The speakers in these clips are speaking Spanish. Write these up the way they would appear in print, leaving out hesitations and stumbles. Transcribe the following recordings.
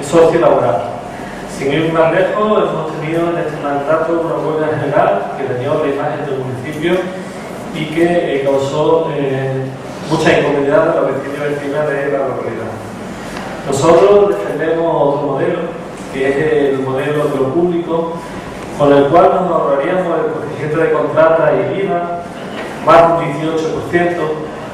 sociolaboral. Sin ir más lejos, hemos tenido en este mandato una huelga general que dañó la imagen del municipio y que causó mucha incomodidad a los vecinos y vecinas de la localidad. Nosotros defendemos otro modelo, que es el modelo de lo público, con el cual nos ahorraríamos el coeficiente de contrata y IVA, más de un 18%,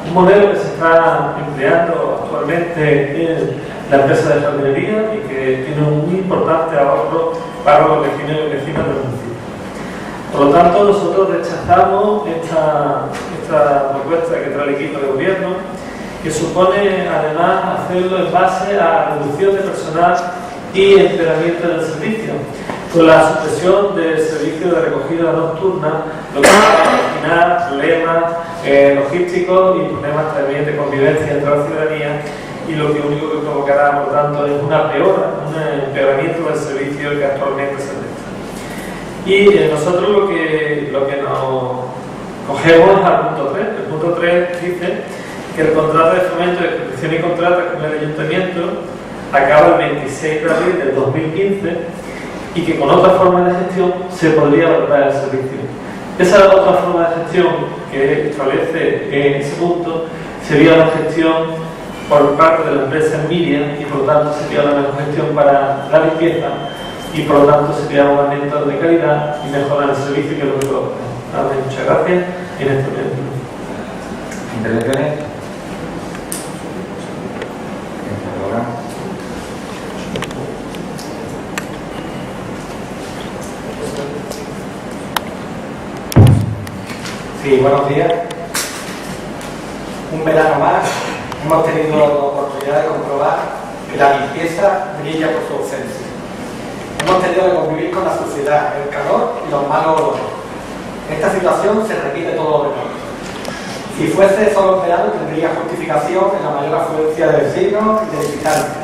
un modelo que se está empleando actualmente en la empresa de jardinería y que tiene un muy importante ahorro para los vecinos y vecinas del municipio. Por lo tanto, nosotros rechazamos esta propuesta que trae el equipo de gobierno, que supone además hacerlo en base a reducción de personal y empeoramiento del servicio, con la supresión del servicio de recogida nocturna, lo que va a originar problemas logísticos y problemas también de convivencia entre la ciudadanía, y lo que único que provocará, por tanto, es un empeoramiento del servicio que actualmente se presta. Y nosotros lo que nos cogemos al punto 3. El punto 3 dice que el contrato de fomento de expedición y contrata con el ayuntamiento acaba el 26 de abril del 2015 y que con otra forma de gestión se podría valorar el servicio. Esa otra forma de gestión que establece en ese punto sería la gestión por parte de la empresa Envidia y por lo tanto sería la mejor gestión para la limpieza y por lo tanto sería un aumento de calidad y mejorar el servicio, que es lo que todos queremos. Muchas gracias y en este momento. ¿Intervenciones? Sí, buenos días. Un verano más hemos tenido la oportunidad de comprobar que la limpieza brilla por su ausencia. Hemos tenido que convivir con la suciedad, el calor y los malos olores. Esta situación se repite todo el verano. Si fuese solo en verano tendría justificación en la mayor afluencia de vecinos y de visitantes.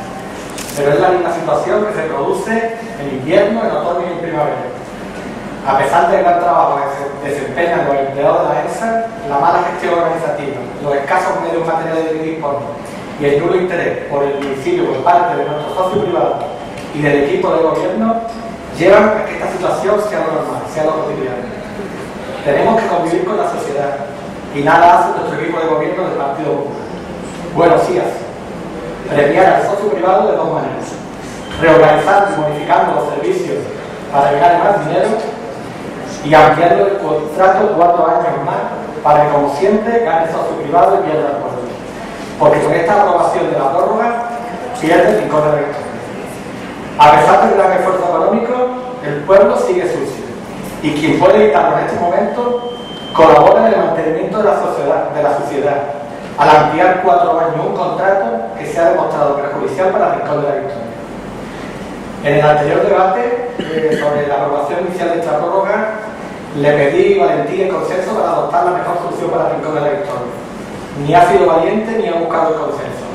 Pero es la misma situación que se produce en invierno, en otoño y en primavera. A pesar del gran trabajo que se desempeñan los empleados de la ENSA, la mala gestión organizativa, los escasos medios materiales de que disponen y el nulo interés por el municipio por parte de nuestro socio privado y del equipo de gobierno llevan a que esta situación sea lo normal, sea lo cotidiano. Tenemos que convivir con la sociedad y nada hace nuestro equipo de gobierno del Partido Popular. Bueno, sí hace. Premiar al socio privado de dos maneras: reorganizando y modificando los servicios para ganar más dinero y ampliando el contrato 4 años más para que, como siempre, gane el socio privado y pierda el pueblo. Porque con esta aprobación de la prórroga pierde el rincón de la victoria. A pesar del gran esfuerzo económico, el pueblo sigue sucio y quien puede evitarlo en este momento colabora en el mantenimiento de la sociedad al ampliar 4 años un contrato que se ha demostrado perjudicial para el rincón de la victoria. En el anterior debate sobre la aprobación inicial de esta prórroga, le pedí valentía y consenso para adoptar la mejor solución para el Rincón de la Victoria. Ni ha sido valiente ni ha buscado el consenso.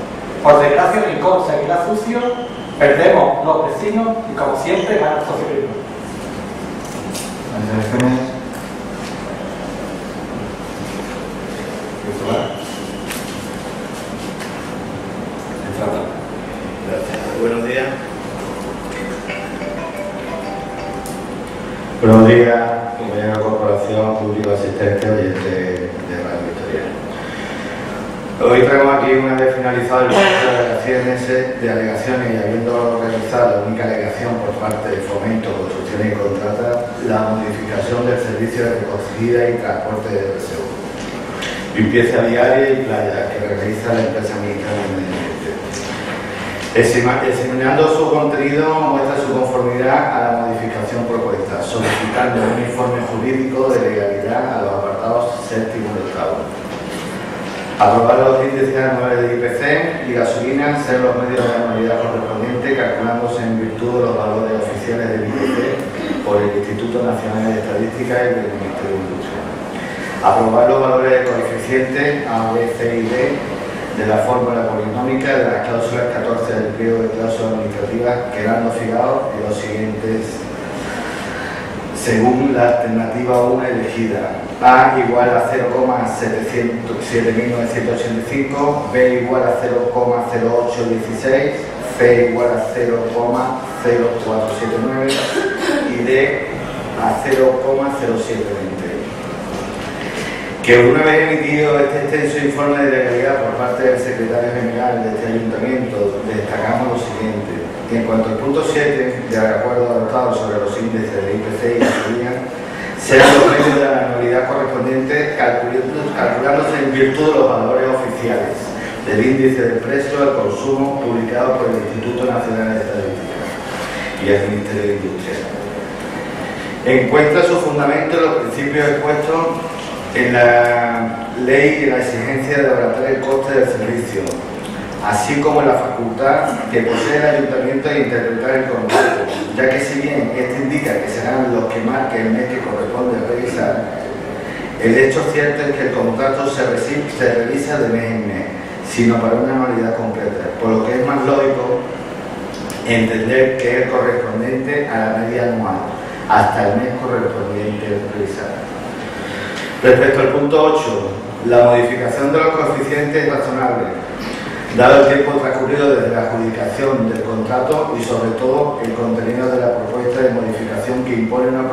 Por desgracia, el Rincón seguirá sucio, perdemos los vecinos y, como siempre, gana el socio privado. Gracias. Buenos días. Buenos días, compañera de la Corporación, público asistente, oyente de Radio Victoria. Hoy traemos aquí, una vez finalizado el proceso de alegaciones y habiendo realizado la única alegación por parte de Fomento, Construcción y Contrata, la modificación del servicio de recogida y transporte de residuos, limpieza viaria y playa que realiza la empresa mexicana de Medio Ambiente. Examinando su contenido, muestra su conformidad a la modificación propuesta, solicitando un informe jurídico de legalidad a los apartados 7º y 8º. Aprobar los índices anuales de IPC y gasolina ser los medios de anualidad correspondientes, calculándose en virtud de los valores oficiales del IPC por el Instituto Nacional de Estadística y del Ministerio de Industria. Aprobar los valores de coeficientes A, B, C y D de la fórmula polinómica de las cláusulas 14 del pliego de cláusulas administrativas, quedando fijados en los siguientes según la alternativa 1 elegida: A igual a 0,7.985, B igual a 0,0816, C igual a 0,0479 y D a 0,0720. Que una vez emitido este extenso informe de legalidad por parte del secretario general de este ayuntamiento, destacamos lo siguiente: que en cuanto al punto 7 del acuerdo adoptado sobre los índices de IPC y gasolina, serán los medios de la anualidad correspondiente calculándose en virtud de los valores oficiales del índice de precio al consumo publicado por el Instituto Nacional de Estadística y el Ministerio de Industria. Encuentra su fundamento en los principios expuestos en la ley y la exigencia de abaratar el coste del servicio, así como en la facultad que posee el ayuntamiento de interpretar el contrato, ya que si bien este indica que serán los que marque el mes que corresponde revisar, el hecho cierto es que el contrato se revisa de mes en mes, sino para una anualidad completa, por lo que es más lógico entender que es correspondiente a la media anual, hasta el mes correspondiente revisar. Respecto al punto 8, la modificación de los coeficientes razonables. dado el tiempo transcurrido desde la adjudicación del contrato y sobre todo el contenido de la propuesta de modificación que impone una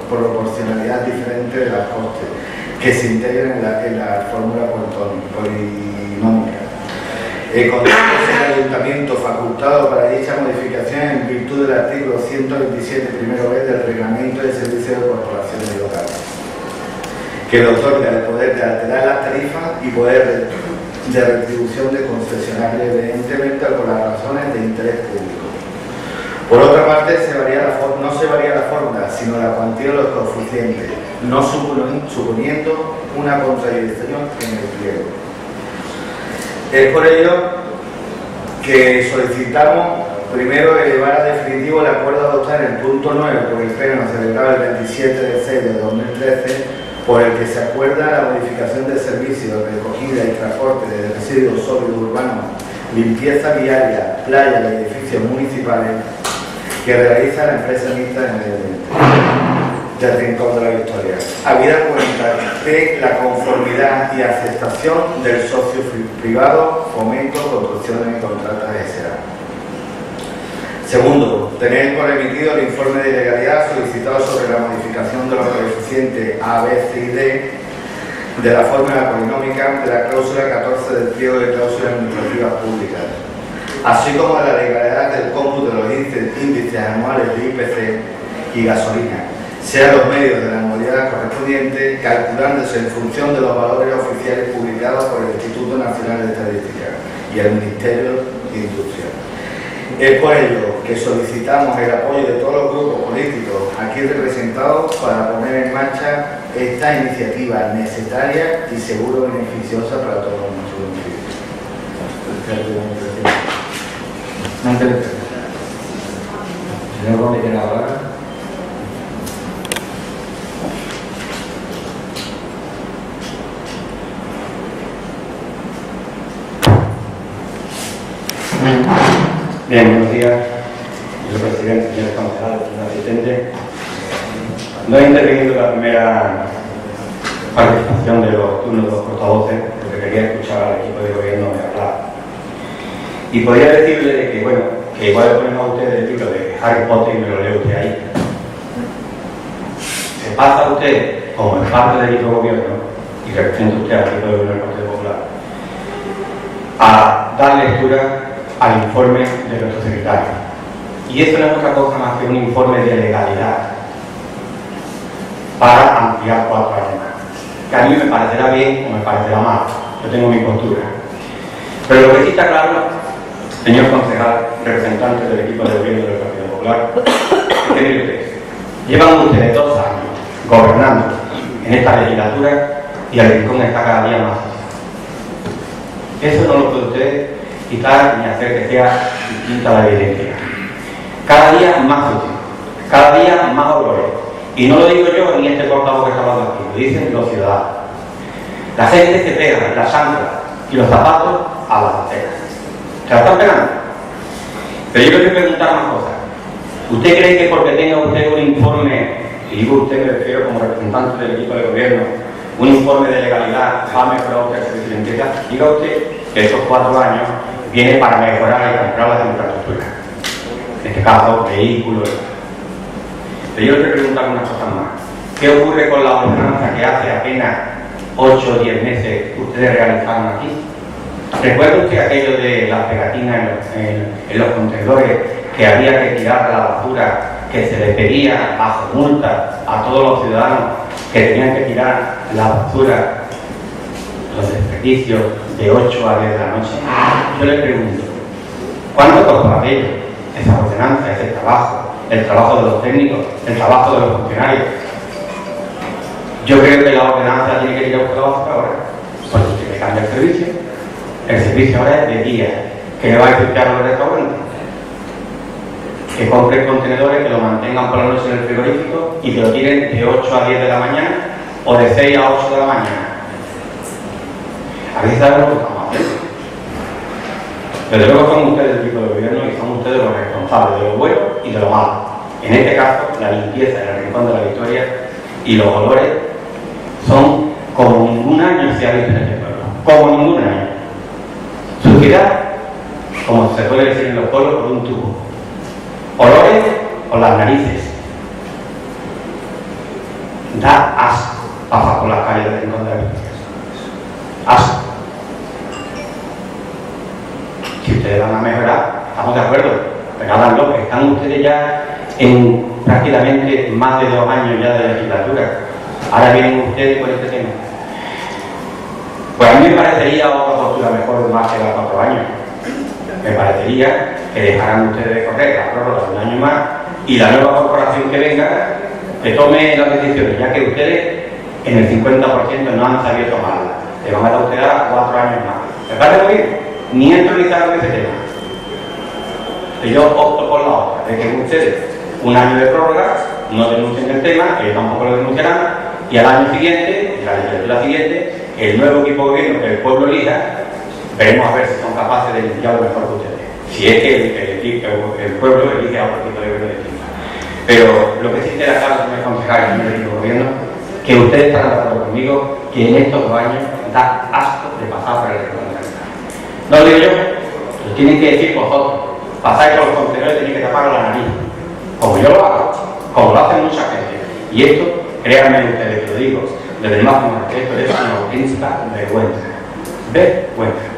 proporcionalidad diferente de las costes que se integran en la fórmula polinómica. Contempla el ayuntamiento facultado para dicha modificación en virtud del artículo 127 primero B del Reglamento de Servicios de Corporaciones Locales, que le otorga el poder de alterar las tarifas y poder de retribución de concesionario, evidentemente por las razones de interés público. Por otra parte, no se varía la fórmula, sino la cuantía de los coeficientes, no suponiendo una contradicción en el pliego. Es por ello que solicitamos primero elevar a definitivo el acuerdo adoptado en el punto 9 por el Pleno celebrado el 27 de 6 de 2013, por el que se acuerda la modificación de servicios de recogida y transporte de residuos sólidos urbanos, limpieza viaria, playas y edificios municipales que realiza la empresa mixta de medio ambiente del Rincón de la Victoria, habida cuenta de la conformidad y aceptación del socio privado, Fomento, Construcciones y Contratas S.A. Segundo, tener por emitido el informe de legalidad solicitado sobre la modificación de los coeficientes A, B, C y D de la fórmula polinómica de la cláusula 14 del pliego de cláusulas administrativas públicas, así como de la legalidad del cómputo de los índices anuales de IPC y gasolina, sean los medios de la modalidad correspondiente, calculándose en función de los valores oficiales publicados por el Instituto Nacional de Estadística y el Ministerio de Industria. Es por ello que solicitamos el apoyo de todos los grupos políticos aquí representados para poner en marcha esta iniciativa necesaria y seguro beneficiosa para todos nuestros municipios. Señor Gómez, ¿tiene la palabra? Bien, buenos días, señor presidente, señor concejal, señor asistente. No he intervenido en la primera participación de los turnos de los portavoces porque quería escuchar al equipo de gobierno de hablar. Y podría decirle de que, bueno, que igual le ponemos a usted el libro de Harry Potter y me lo lee usted ahí. Se pasa usted, como en parte del equipo de gobierno, y representa usted al equipo de gobierno del Partido Popular, a dar lectura al informe de nuestro secretario. Y esto no es otra cosa más que un informe de legalidad para ampliar 4 años más. Que a mí me parecerá bien o me parecerá mal. Yo tengo mi postura. Pero lo que sí está claro, señor concejal, representante del equipo de gobierno del Partido Popular, es que mire usted, llevan ustedes 2 años gobernando en esta legislatura y el Rincón está cada día más. Eso no lo puede usted quitar ni hacer que sea distinta la evidencia. Cada día más útil, cada día más olores. Y no lo digo yo ni este portavoz que está hablando aquí, lo dicen los ciudadanos. La gente se pega las anclas y los zapatos a las aceras. ¿Se la están pegando? Pero yo le quiero preguntar más cosas. ¿Usted cree que porque tenga usted un informe, y digo usted me refiero como representante del equipo de gobierno, un informe de legalidad, va a mejorar usted el servicio de limpieza? Diga usted que estos 4 años viene para mejorar y comprar las infraestructuras, en este caso vehículos. Pero yo le quiero preguntar unas cosas más. ¿Qué ocurre con la ordenanza que hace apenas 8 o 10 meses ustedes realizaron aquí? ¿Recuerda usted aquello de las pegatinas en los contenedores, que había que tirar la basura, que se les pedía bajo multa a todos los ciudadanos que tenían que tirar la basura, los desperdicios, de 8 a 10 de la noche? Yo le pregunto, ¿cuánto costó aquello? Esa ordenanza, ese trabajo, el trabajo de los técnicos, el trabajo de los funcionarios. Yo creo que la ordenanza tiene que ir a buscar la basura ahora, porque usted que cambia el servicio ahora es de día, que le va a limpiar los restaurantes, que compre contenedores, que lo mantengan por la noche en el frigorífico y que lo tiren de 8 a 10 de la mañana o de 6 a 8 de la mañana. Aquí saben lo que estamos haciendo. Desde luego son ustedes el equipo de gobierno y son ustedes los responsables de lo bueno y de lo malo. En este caso, la limpieza en el Rincón de la Victoria y los olores son como ningún año se ha visto en este pueblo. Como ningún año. Suciedad como se puede decir en los pueblos, por un tubo. Olores por las narices. Da asco pasar por las calles de Rincón de la Victoria. Asco. Si ustedes van a mejorar, estamos de acuerdo, pero háganlo, porque están ustedes ya en prácticamente más de 2 años ya de legislatura. Ahora vienen ustedes por este tema. Pues a mí me parecería otra postura mejor más que los 4 años. Me parecería que dejaran ustedes de correr la prórroga de 1 año más y la nueva corporación que venga que tome las decisiones, ya que ustedes en el 50% no han sabido tomarlas. Le van a dar ustedes 4 años más. ¿Me parece muy bien? Ni entro ni salgo de ese tema. Yo opto por la otra, de que ustedes 1 año de prórroga, no denuncien el tema, ellos tampoco lo denunciarán, y al año siguiente, la legislatura siguiente, el nuevo equipo de gobierno que el pueblo elija, veremos a ver si son capaces de limpiar lo mejor que ustedes. Si es que el pueblo elige a otro tipo de gobierno distinto. Pero lo que sí queda claro, señor concejal y señor equipo de gobierno, que ustedes están de acuerdo conmigo que en estos 2 años da asco de pasar por el Rincón de la Victoria. No lo digo yo, lo tienen que decir vosotros. Pasáis por los contenedores y tenéis que tapar la nariz, como yo lo hago, como lo hacen mucha gente. Y esto, créanme ustedes que lo digo, desde el máximo respeto, es una auténtica vergüenza. Vergüenza.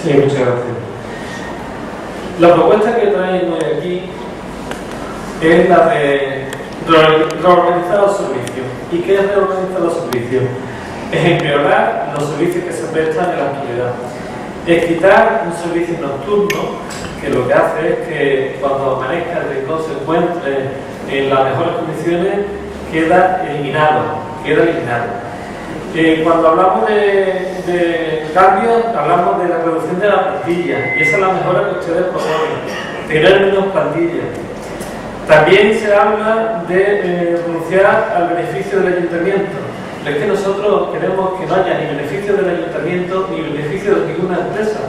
Sí, muchas gracias. La propuesta que traen hoy aquí es la de reorganizar los servicios. ¿Y qué es reorganizar los servicios? Es empeorar los servicios que se prestan en la actualidad. Es quitar un servicio nocturno que lo que hace es que cuando amanezca el rincón se encuentre en las mejores condiciones, queda eliminado. Cuando hablamos de cambios, hablamos de la reducción de la plantilla, y esa es la mejora que ustedes proponen, tener menos plantilla. También se habla de renunciar al beneficio del ayuntamiento. Pero es que nosotros queremos que no haya ni beneficio del ayuntamiento ni beneficio de ninguna empresa.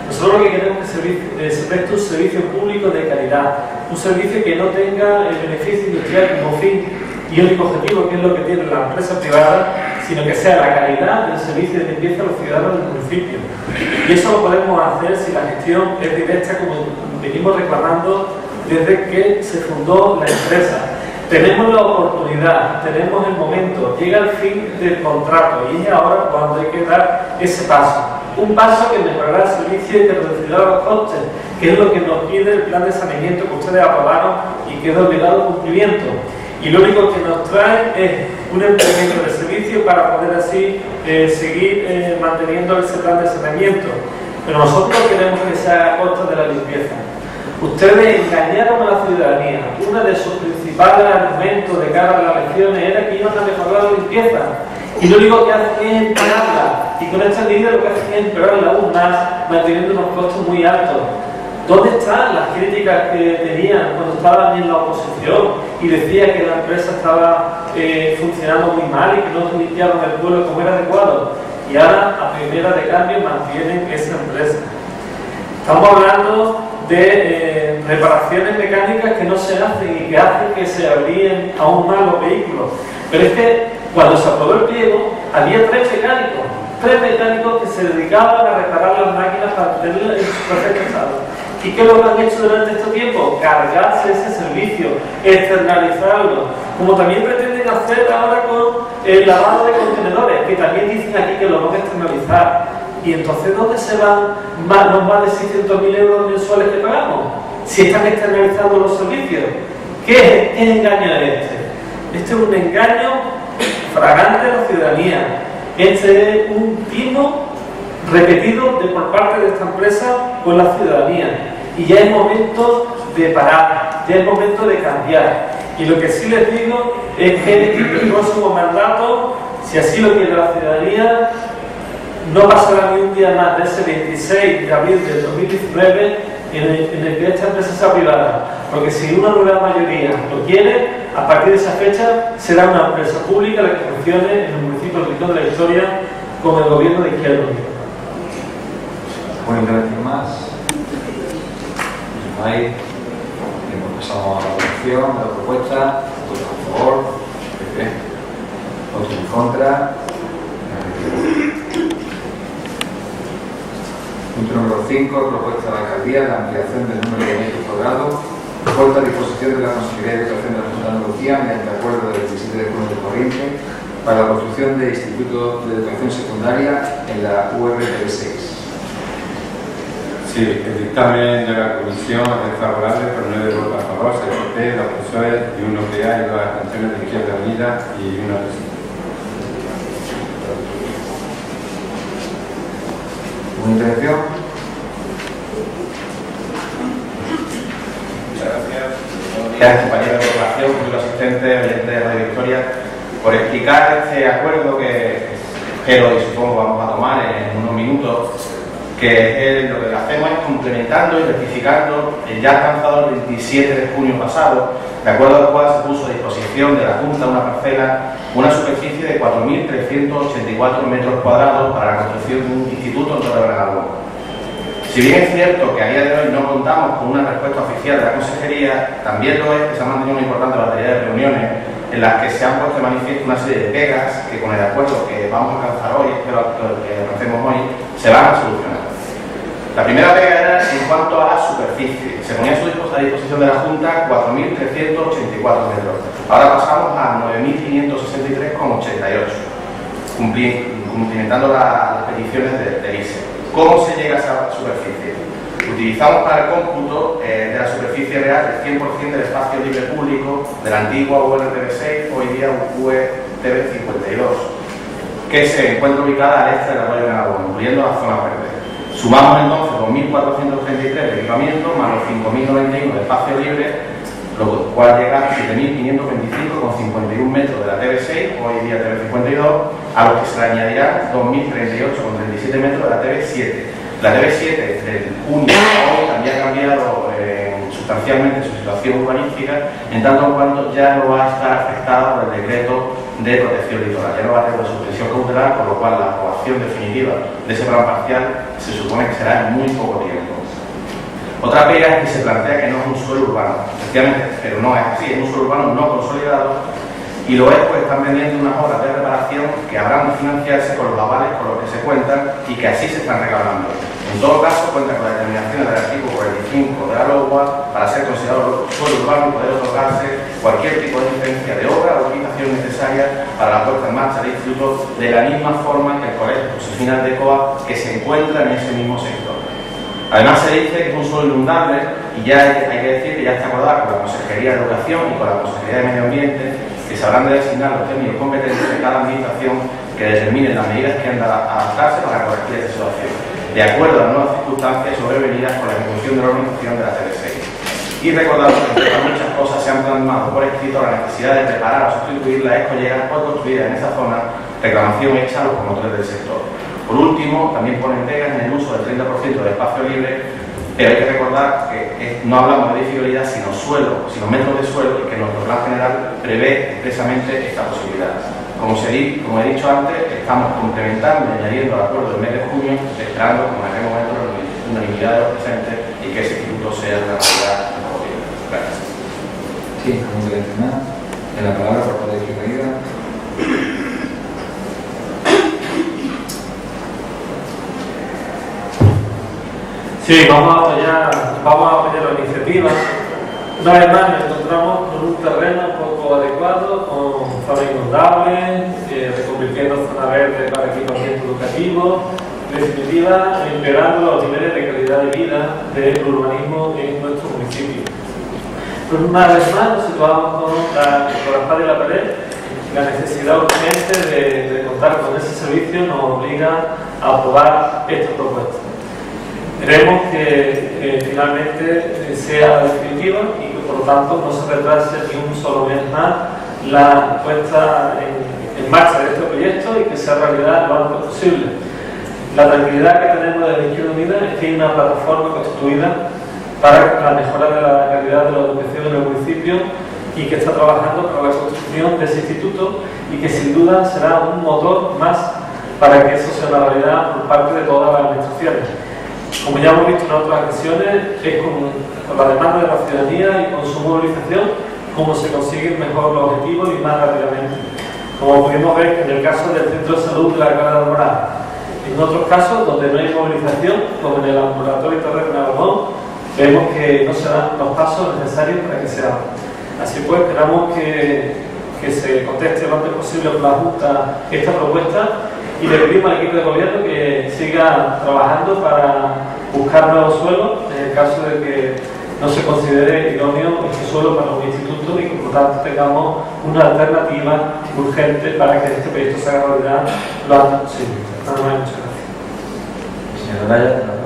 Nosotros lo que queremos es que se preste un servicio público de calidad, un servicio que no tenga el beneficio industrial como fin y único objetivo, que es lo que tiene la empresa privada, sino que sea la calidad del servicio de limpieza a los ciudadanos del municipio. Y eso lo podemos hacer si la gestión es directa, como venimos reclamando desde que se fundó la empresa. Tenemos la oportunidad, tenemos el momento, llega el fin del contrato y es ahora cuando hay que dar ese paso. Un paso que mejorará el servicio y que reducirá los costes, que es lo que nos pide el plan de saneamiento que ustedes aprobaron y que es de obligado cumplimiento. Y lo único que nos trae es un emprendimiento de servicio para poder así seguir manteniendo ese plan de saneamiento. Pero nosotros queremos que sea a costa de la limpieza. Ustedes engañaron a la ciudadanía. Uno de sus principales argumentos de cara a las elecciones era que iban a mejorar la limpieza. Y lo único que hacen es empeorarla. Y con esta medida lo que hacen es empeorarla aún más, manteniendo unos costos muy altos. ¿Dónde están las críticas que tenían cuando estaban en la oposición y decía que la empresa estaba funcionando muy mal y que no limpiaban el pueblo como era adecuado? Y ahora, a primera de cambio, mantienen esa empresa. Estamos hablando de reparaciones mecánicas que no se hacen y que hacen que se abríen aún más los vehículos. Pero es que cuando se aprobó el pliego, había 3 mecánicos que se dedicaban a reparar las máquinas para tenerlas en su perfecto estado. ¿Y qué es lo que han hecho durante este tiempo? Cargarse ese servicio, externalizarlo, como también pretenden hacer ahora con el lavado de contenedores, que también dicen aquí que lo van a externalizar. Y entonces, ¿dónde se van los más de 600.000 euros mensuales que pagamos? Si están externalizando los servicios. ¿Qué engaño es este? Este es un engaño fragante a la ciudadanía. Este es un timo repetido por parte de esta empresa con la ciudadanía. Y ya es momento de parar, ya es momento de cambiar. Y lo que sí les digo es que en el próximo mandato, si así lo quiere la ciudadanía, no pasará ni un día más de ese 26 de abril del 2019 en el que esta empresa sea privada. Porque si una nueva mayoría lo quiere, a partir de esa fecha será una empresa pública la que funcione en el municipio de Rincón de la Victoria con el gobierno de Izquierda Unida. ¿Una intervención más? No hay. Hemos pasado a la votación de la propuesta. ¿Votos a favor? ¿Qué creen? Votos en contra. Punto número 5, propuesta de la alcaldía, la ampliación del número de metros cuadrados, puesta a disposición de la Consejería de Educación de la Junta de Andalucía mediante acuerdo del 27 de junio de corriente para la construcción de Instituto de Educación Secundaria en la URTB 6. Sí, el dictamen de la comisión es favorable por 9 votos a favor, 6 PP, 2 PSOE y 1 PA y 2 abstenciones de Izquierda Unida y 1 ¿Una intervención? Muchas gracias. Buenos días, compañeros de votación, público asistente, oyentes de Radio Victoria, por explicar este acuerdo que espero y supongo vamos a tomar en unos minutos, que lo que hacemos es complementando y rectificando el ya alcanzado el 27 de junio pasado, de acuerdo al cual se puso a disposición de la Junta una parcela, una superficie de 4.384 metros cuadrados para la construcción de un instituto en Torreblanca. Si bien es cierto que a día de hoy no contamos con una respuesta oficial de la Consejería, también lo es que se ha mantenido una importante batería de reuniones en las que se han puesto de manifiesto una serie de pegas que, con el acuerdo que vamos a alcanzar hoy, espero que alcancemos hoy, se van a solucionar. La primera pega era en cuanto a la superficie. Se ponía a disposición de la Junta 4.384 metros. Ahora pasamos a 9.563,88, cumplimentando las peticiones del ISE. ¿Cómo se llega a esa superficie? Utilizamos para el cómputo de la superficie real el 100% del espacio libre público de la antigua URTB 6, hoy día URTB 52, que se encuentra ubicada al este del arroyo de Aragón, incluyendo la zona verde. Sumamos entonces 2.433 de equipamiento más los 5.091 de espacio libre, lo cual llega a 7.525,51 metros de la TV6, hoy día TV52, a los que se le añadirán 2.038,37 metros de la TV7. La TV7 del junio a hoy también ha cambiado sustancialmente su situación urbanística, en tanto en cuanto ya no va a estar afectada por el decreto de protección litoral, ya no va a tener una suspensión cautelar, por lo cual la aprobación definitiva de ese plan parcial se supone que será en muy poco tiempo. Otra pega es que se plantea que no es un suelo urbano, efectivamente, pero no es así, es un suelo urbano no consolidado, y lo es pues están vendiendo unas obras de reparación que habrán de financiarse con los avales con los que se cuentan y que así se están reclamando. En todo caso, cuenta con la determinación del artículo 45 de la LOA para ser considerado suelo urbano y poder otorgarse cualquier tipo de licencia de obra o ubicación necesaria para la puesta en marcha del instituto, de la misma forma que el colegio profesional de COA que se encuentra en ese mismo sector. Además se dice que es un suelo inundable y ya hay que decir que ya está acordado con la Consejería de Educación y con la Consejería de Medio Ambiente que se habrán de designar los técnicos competentes de cada administración que determinen las medidas que han de adaptarse para corregir esta situación, de acuerdo a las nuevas circunstancias sobrevenidas con la ejecución de la organización de la TV6. Y recordamos que entre muchas cosas se han plasmado por escrito la necesidad de reparar o sustituir la escollera hoy construida en esa zona, reclamación hecha a los promotores del sector. Por último, también ponen pegas en el uso del 30% de espacio libre, pero hay que recordar que no hablamos de edificabilidad, sino suelo, sino metros de suelo, y que nuestro plan general prevé expresamente esta posibilidad. Como he dicho antes, estamos complementando y añadiendo al acuerdo del mes de junio, esperando, como en aquel momento, la unanimidad de los presentes y que ese instituto sea una realidad posible. Gracias. Sí, no me dice nada. En la palabra, por favor, de medida. Sí, vamos a apoyar la iniciativa. Una vez más nos encontramos con un terreno poco adecuado, con zona inundable, reconvirtiendo zona verde para equipamiento educativo, en definitiva, empeorando los niveles de calidad de vida del urbanismo en nuestro municipio. Pero una vez más nos situamos con la espada y la pared. La necesidad urgente de contar con ese servicio nos obliga a aprobar esta propuesta. Queremos que finalmente sea definitiva y que por lo tanto no se retrase ni un solo mes más la puesta en marcha de este proyecto y que sea realidad lo antes posible. La tranquilidad que tenemos desde Izquierda Unida es que hay una plataforma constituida para la mejora de la calidad de la educación en el municipio y que está trabajando para la construcción de ese instituto y que sin duda será un motor más para que eso sea una realidad por parte de todas las administraciones. Como ya hemos visto en otras ocasiones, es con la demanda de la ciudadanía y con su movilización como se consiguen mejor los objetivos y más rápidamente. como pudimos ver en el caso del Centro de Salud de la Cara de Alborada. En otros casos, donde no hay movilización, como en el ambulatorio Torre de Navajón, vemos que no se dan los pasos necesarios para que se haga. Así pues, esperamos que se conteste lo antes posible por la Junta esta propuesta y le pedimos al equipo de gobierno que siga trabajando para buscar nuevos suelos en el caso de que no se considere idóneo este suelo para un instituto y que por tanto tengamos una alternativa urgente para que este proyecto se haga realidad lo antes posible. Nada más, muchas gracias. Señora Naya, de la palabra.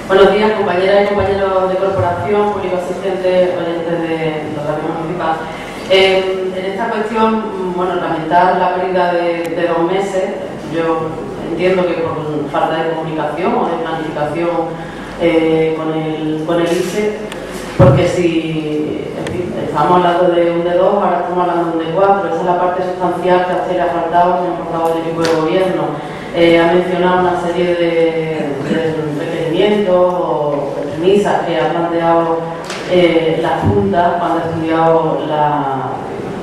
Buenos días, compañeras y compañeros de corporación, público asistentes, oyentes de la radio municipal. En esta cuestión, bueno, lamentar la pérdida de 2 meses. Yo entiendo que por falta de comunicación o de planificación con el ICE, porque si, en fin, estamos hablando de un D2, ahora estamos hablando de un D4, esa es la parte sustancial que a usted le ha faltado, señor portavoz del equipo de gobierno. Ha mencionado una serie de requerimientos o premisas que ha planteado la Junta cuando ha estudiado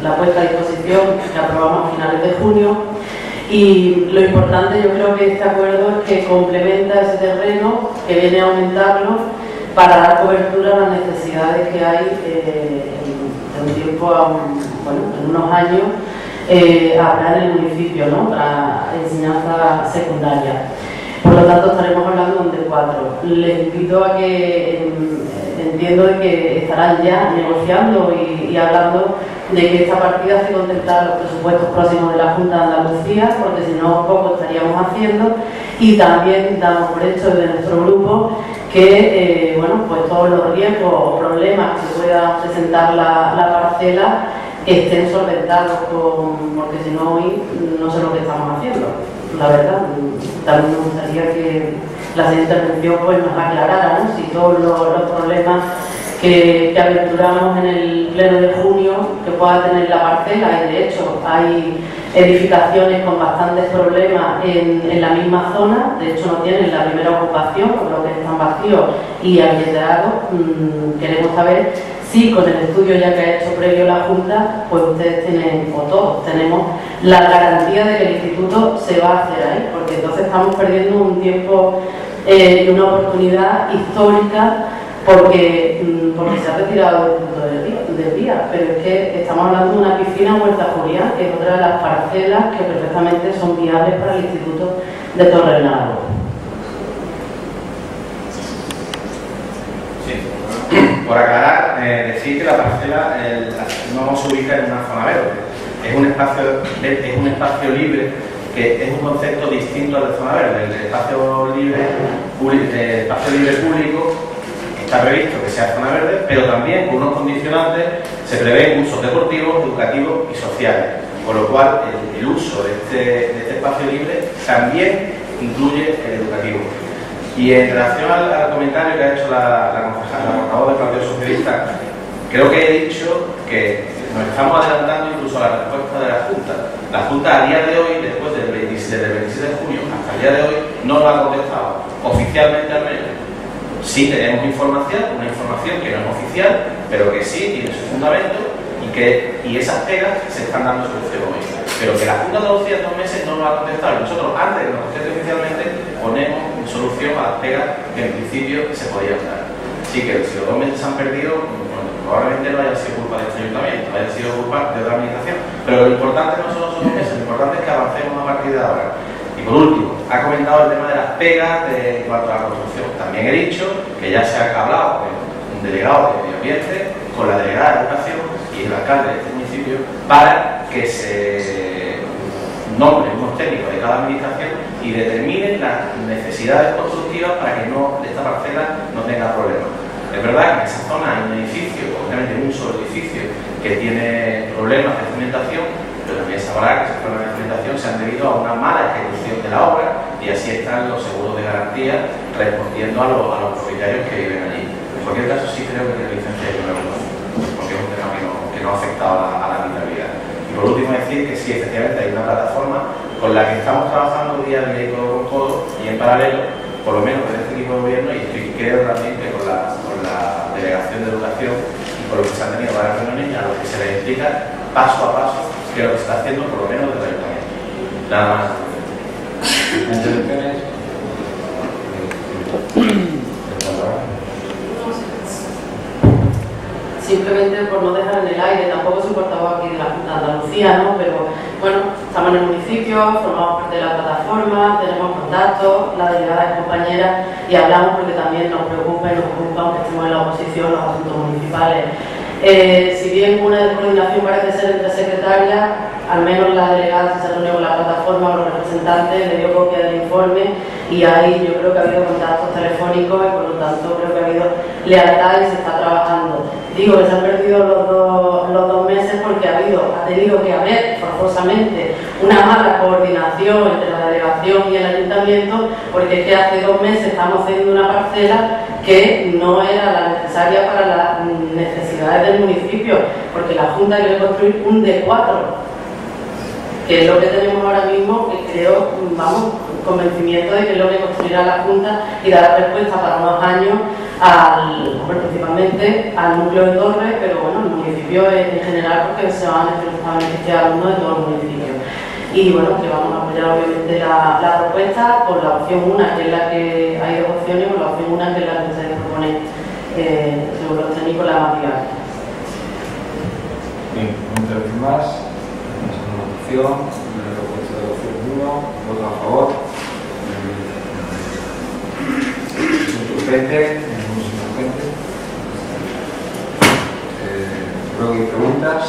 la puesta a disposición que aprobamos a finales de junio. Y lo importante, yo creo que este acuerdo es que complementa ese terreno, que viene a aumentarlo para dar cobertura a las necesidades que hay en un tiempo, bueno, en unos años, habrá en el municipio, ¿no?, para enseñanza secundaria. Por lo tanto, estaremos hablando de un D4. Les invito a que, entiendo de que estarán ya negociando y hablando de que esta partida se contempla los presupuestos próximos de la Junta de Andalucía, porque si no, poco estaríamos haciendo. Y también damos por hecho de nuestro grupo que bueno, pues todos los riesgos o problemas que pueda presentar la parcela estén solventados, porque si no, hoy no sé lo que estamos haciendo, la verdad. También me gustaría que la siguiente intervención pues nos aclarara, ¿no?, si todos los problemas que aventuramos en el pleno de junio que pueda tener la parcela, y de hecho hay edificaciones con bastantes problemas en la misma zona, de hecho no tienen la primera ocupación, por lo que están vacíos y habilitados. Queremos saber si con el estudio ya que ha hecho previo la Junta, pues ustedes tienen, o todos tenemos, la garantía de que el instituto se va a hacer ahí, porque entonces estamos perdiendo un tiempo y una oportunidad histórica, porque se ha retirado el instituto del día, pero es que estamos hablando de una piscina Huerta Julián, que es otra de las parcelas que perfectamente son viables para el instituto de Torrenalba. Sí, por aclarar, decir que la parcela no se ubica en una zona verde, es un espacio libre, que es un concepto distinto al de zona verde. El espacio libre público está previsto que sea zona verde, pero también con unos condicionantes se prevén usos deportivos, educativos y sociales, por lo cual el uso de este espacio libre también incluye el educativo. Y en relación al comentario que ha hecho la portavoz del Partido Socialista, creo que he dicho que nos estamos adelantando incluso a la respuesta de la Junta. La Junta a día de hoy, después del 27 de junio, hasta el día de hoy, no lo ha contestado, oficialmente al menos. Sí tenemos información, una información que no es oficial, pero que sí tiene su fundamento y esas pegas se están dando solución hoy. Pero que la Junta de Andalucía en 2 meses no lo ha contestado, y nosotros antes de que nos conteste oficialmente ponemos solución a las pegas que en principio se podían dar. Así que si los 2 meses se han perdido, bueno, probablemente no haya sido culpa de este ayuntamiento, haya sido culpa de otra administración, pero lo importante no son los 2 meses, lo importante es que avancemos a partir de ahora. Y por último, ha comentado el tema de las pegas en cuanto a la construcción. También he dicho que ya se ha hablado con un delegado de medio ambiente, con la delegada de educación y el alcalde de este municipio, para que se nombren unos técnicos de cada administración y determinen las necesidades constructivas para que esta parcela no tenga problemas. Es verdad que en esa zona hay un edificio, obviamente un solo edificio, que tiene problemas de cimentación, pero también sabrá que esos problemas de cimentación se han debido a una mala ejecución de la obra, y así están los seguros de garantía respondiendo a los propietarios que viven allí. En cualquier caso, sí creo que tiene licencia de nuevo, porque es un tema que no ha afectado a la habitabilidad. Y por último, decir que sí, efectivamente hay una plataforma con la que estamos trabajando día a día y codo con codo, y en paralelo, por lo menos con este equipo de gobierno, y creo también que con la Delegación de Educación y con lo que se han tenido varias reuniones, a los que se les explica paso a paso qué es lo que se está haciendo, por lo menos desde el ayuntamiento. Nada más. Simplemente por no dejar en el aire, tampoco soy portavoz aquí de la Junta de Andalucía, ¿no? Pero bueno, estamos en el municipio, formamos parte de la plataforma, tenemos contactos, la delegada es compañera y hablamos porque también nos preocupa y nos preocupa, aunque estemos en la oposición, los asuntos municipales. Si bien una coordinación parece ser entre secretarias, al menos la delegada se reunió con la plataforma, con los representantes, le dio copia del informe y ahí yo creo que ha habido contactos telefónicos y por lo tanto creo que ha habido lealtad y se está trabajando. Digo que se han perdido los dos meses porque ha tenido que haber forzosamente una mala coordinación entre la delegación y el ayuntamiento, porque es que hace 2 meses estamos cediendo una parcela que no era la necesaria para las necesidades del municipio, porque la Junta quiere construir un D4, que es lo que tenemos ahora mismo, que creo, vamos, convencimiento de que es lo que construirá la Junta y dará respuesta para unos años principalmente al núcleo de Torres, pero bueno, el municipio en general, porque se van a beneficiar alumnos de todo el municipio. Y bueno, que vamos a apoyar obviamente la propuesta por la opción 1, que es la que hay 2 opciones, por la opción 1, que es la que se propone según los técnicos, la material. Bien, un más. Una opción, la propuesta de la opción 1, voto a favor. Suplente. Luego hay preguntas.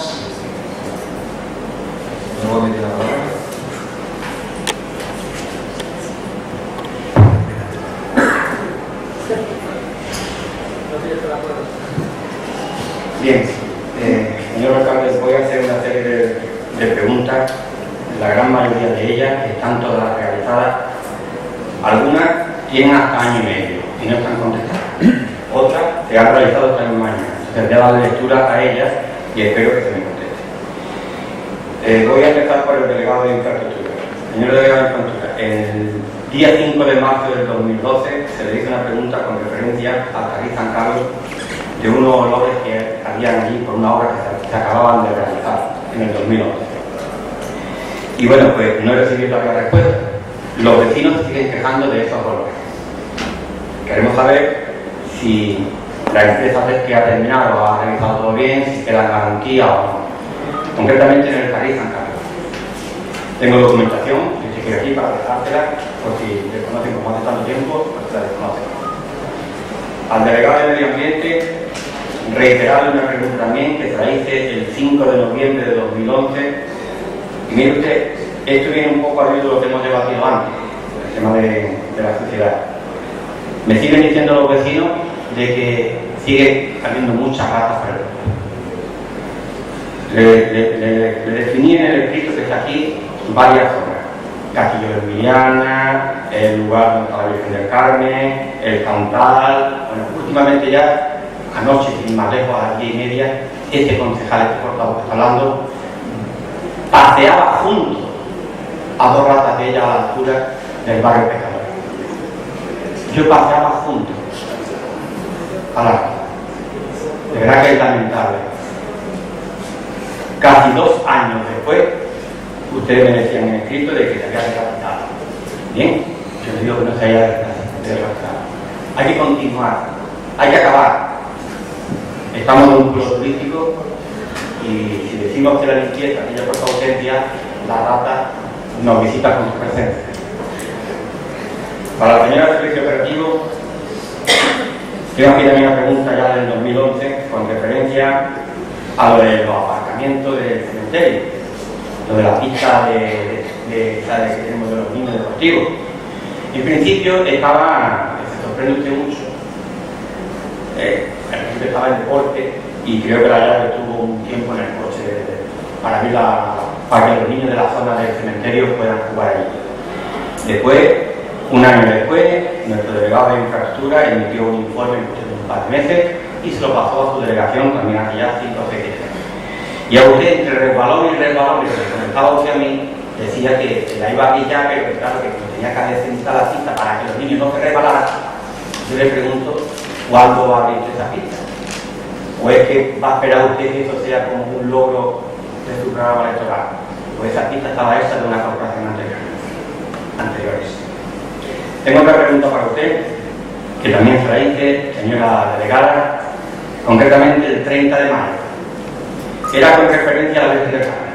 Nuevamente la palabra. Bien, señor alcalde, voy a hacer una serie de preguntas. La gran mayoría de ellas están todas realizadas. Algunas tienen hasta año y medio y no están contestadas. Otras se han realizado hasta un año. Tendré la lectura a ellas y espero que se me conteste. Voy a empezar por el delegado de infraestructura. Señor delegado de infraestructura, el día 5 de marzo del 2012 se le hizo una pregunta con referencia al carril San Carlos de unos olores que habían allí por una obra que se acababan de realizar en el 2011. Y bueno, pues no he recibido la respuesta. Los vecinos se siguen quejando de esos olores. Queremos saber si la empresa que ha terminado ha realizado todo bien, si queda en garantía o no. Concretamente en el carril San Carlos. Tengo documentación, que estoy aquí para dejársela, por si desconocen como hace tanto tiempo, pues la desconocen. Al delegado de Medio Ambiente, reiterarle una pregunta también que se la hice el 5 de noviembre de 2011. Y mire usted, esto viene un poco al hilo de lo que hemos debatido antes, el tema de la sociedad. Me siguen diciendo los vecinos de que sigue habiendo muchas ratas por el pueblo. Le definí en el escrito que está aquí varias zonas. Castillo de Emiliana, el lugar donde está la Virgen del Carmen, el Cantal. Bueno, últimamente ya, anoche, sin más lejos, a las 10:30, este concejal, este portavoz que está hablando, paseaba junto a 2 ratas de ella a la altura del barrio Pescador. Yo paseaba junto a la rata. De verdad que es lamentable. Casi 2 años después, ustedes me decían en escrito de que se había recapitado. Bien, yo les digo que no se haya recapitado. Hay que continuar, hay que acabar. Estamos en un pueblo turístico y si decimos que la limpieza tiene por su ausencia, la rata nos visita con su presencia. Para la señora del Servicio Operativo, tengo aquí también una pregunta ya del 2011 con referencia a lo de los aparcamientos del cementerio, lo de la pista que tenemos de los niños deportivos. En principio estaba, se sorprende usted mucho, al principio estaba en deporte y creo que la llave estuvo un tiempo en el coche para que los niños de la zona del cementerio puedan jugar allí. Después, un año después, nuestro delegado de infraestructura emitió un informe en cuestión de un par de meses y se lo pasó a su delegación también hace ya 5 o 6 meses. Y a usted, entre resbalón y resbalón, y que me comentaba usted a mí, decía que la iba a pillar, pero que claro, que tenía que adecentar la cita para que los niños no se resbalaran. Yo le pregunto, ¿cuándo va a abrir esa pista? ¿O es que va a esperar usted que esto sea como un logro de su programa electoral? Pues esa pista estaba hecha de una corporación anteriores. Tengo otra pregunta para usted, que también se la hice, señora delegada, concretamente el 30 de mayo. Era con referencia a la Virgen del Carmen.